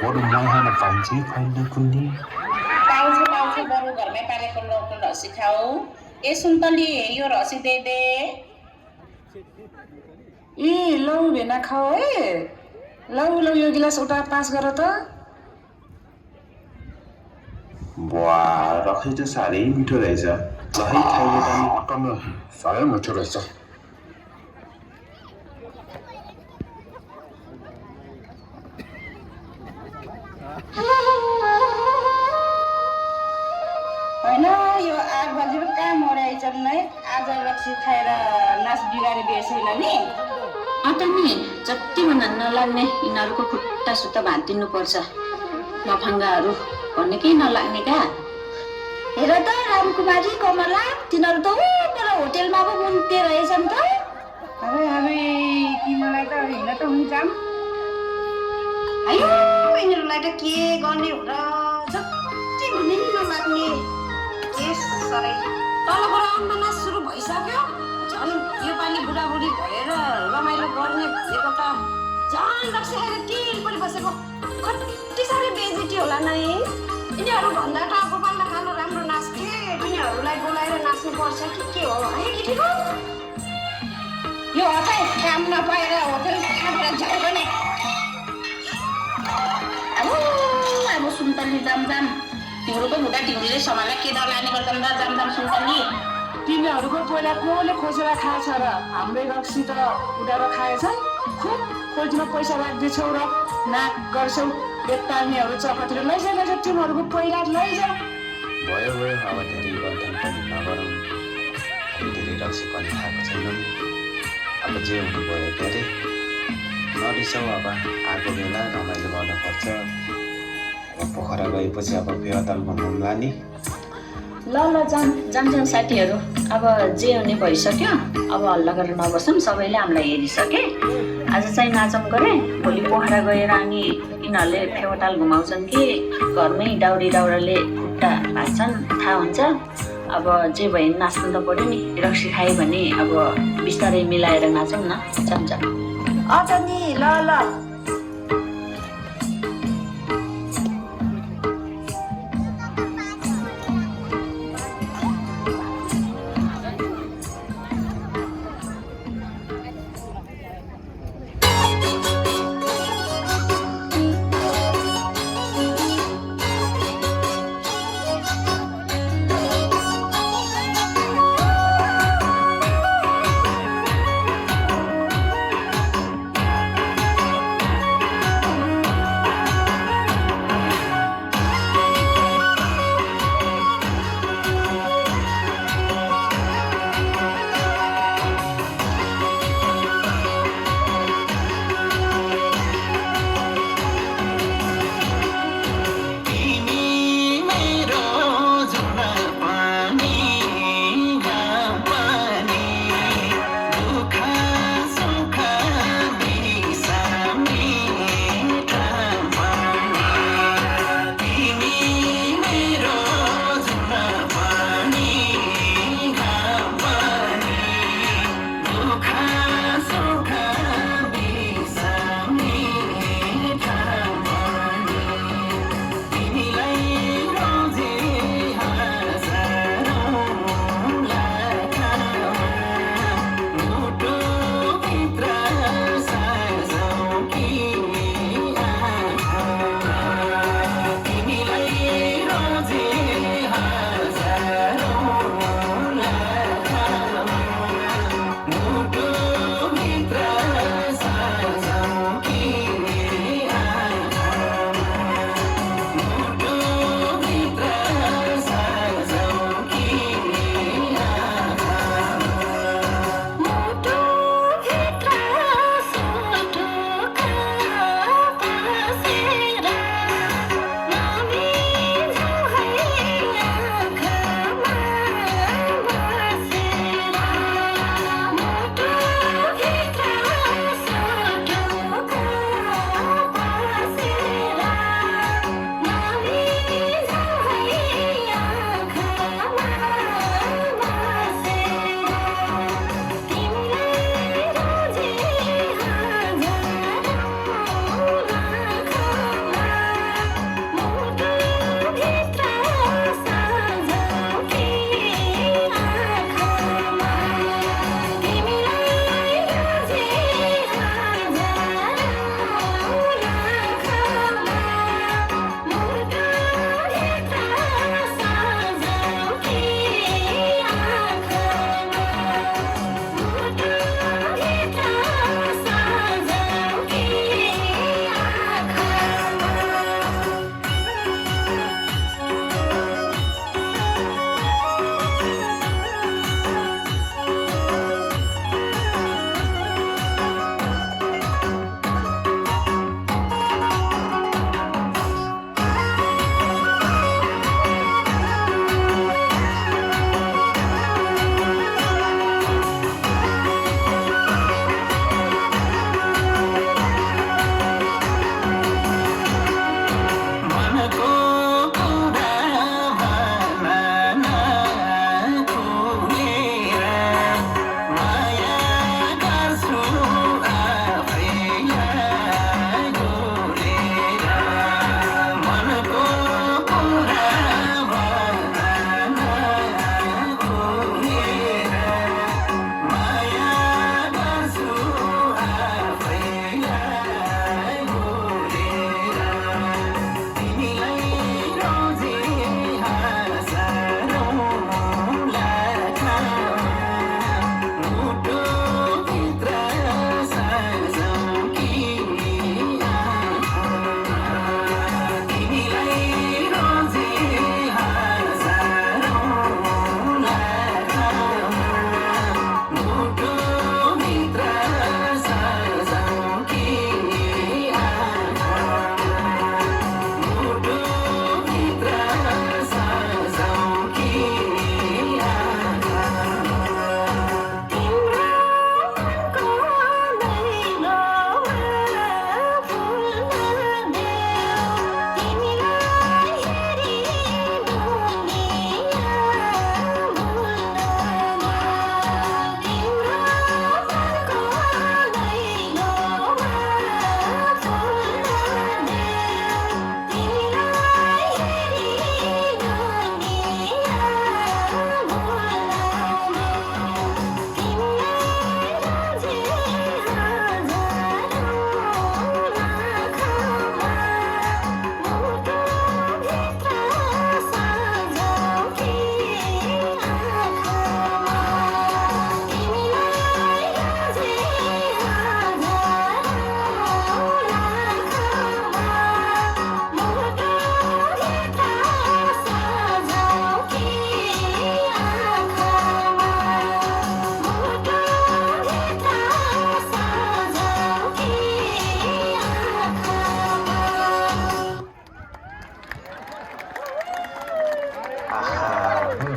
बरु मलाई पाउँछ खैले कुन्नी पाउँछ बरु घरमै पालेको लोकल रसी खाऊ। ए सुन्तली यो रसी दे। ए लौ भेना खाऊ है। लौ यो गिलास उता पास गर त। वाह रखै त साह्रै मिठो रहेछ दही खाइले पनि अटम साह्रै मिठो रहेछ होइन यो 8 बजी पो कहाँ मराइछन् है। आज रक्सी खाएर नाच बिगारे बेसैन नि। अन्त नि जति भन्दा नलाग्ने यिनीहरूको खुट्टा सुत्ता भाँचिदिनुपर्छ। लफङ्गाहरू भन्ने केही नलाग्ने क्या। हेर त रामकुमारी कमला तिनीहरू त पर होटेलमा पो मुन्ते रहेछन् त। अबे तिमीलाई त हिँड्न त हुन्छ आयो यिनीहरूलाई त के गर्ने हो र जति भन्ने नि नलाग्ने। यसरी तलबाट आन्दोलन सुरु भइसक्यो। झन् योपालि बुढाबुढी भएर रमाइलो गर्ने भनेको त झन् रक्सी खाएर टिल पनि बसेको कति साह्रै बेइज्जती होला नै। यिनीहरू भन्दा त गोपालमा खानु राम्रो नाच्थे। यिनीहरूलाई बोलाएर नाच्नु पर्छ कि के हो है केटीको। यो हटाइ काम नपाएर होटेल खाएर झ्याउ पनि। अब सुन्तली जाम तिम्रो हुँदा तिमीले समाजलाई के डर लाने गर्छन् र जाम सुन्तली। तिनीहरूको पहिला कसले खोजेर खाएछ र हाम्रै रक्सी त उडाएर खाएछ। खुब खोज्न पैसा राख्दैछौ र नाक गर्छौ। बेताल्नेहरू चकतिर लैजा तिमीहरूको पहिला लैजा। भयो अब धेरै गन्थन पनि नगरौँ धेरै रक्सी पनि खाएको छैनौँ अब जे हुनु भयो के अरे नरिसाउ अब आएको बेला रमाइलो गर्नुपर्छ अब पोखरा गएपछि अब फेवाताल घुम्ला नि ल जाम साथीहरू अब जे हुने भइसक्यो। अब हल्ला गरेर नबसौँ सबैले हामीलाई हेरिसके। आज चाहिँ नाचौँ गरे भोलि पोखरा गएर अनि यिनीहरूले फेवाताल घुमाउँछन् कि घरमै दाउराले खुट्टा भाँच्छन् थाहा हुन्छ। अब जे भयो नि नाच्नु त पऱ्यो नि। रक्सी खायो भने अब बिस्तारै मिलाएर नाचौँ न। जाम अत नि ल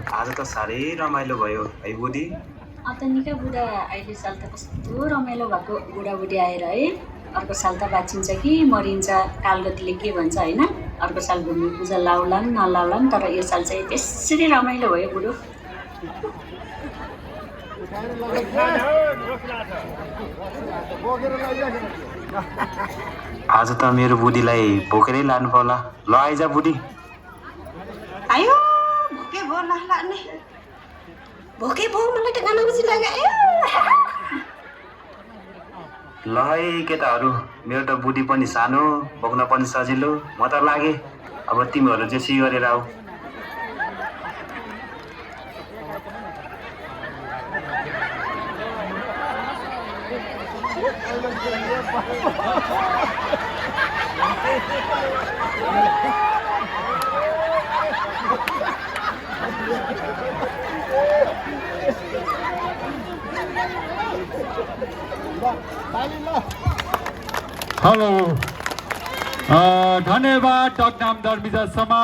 आज त साह्रै रमाइलो भयो है बुढी। अन्त निकै बुढा अहिले साल त कस्तो रमाइलो भएको बुढाबुढी आएर है। अर्को साल त बाँचिन्छ कि मरिन्छ, कालगतिले के भन्छ होइन। अर्को साल भूमि पूजा लाउलान् नलाउलान्, तर यो साल चाहिँ त्यसरी रमाइलो भयो बुढो। आज त मेरो बुढीलाई बोकेरै लानु पर्ला। ल आइज बुढी। आयो भोके भयो लाने भोके भयो मलाई त गाना बजी लाग्यो। ल है केटाहरू, मेरो त बुढी पनि सानो, बोक्न पनि सजिलो, म त लागे। अब तिमीहरू जेसी गरेर आऊ। हेलो, धन्यवाद टकनाम धर्मिजा समाज।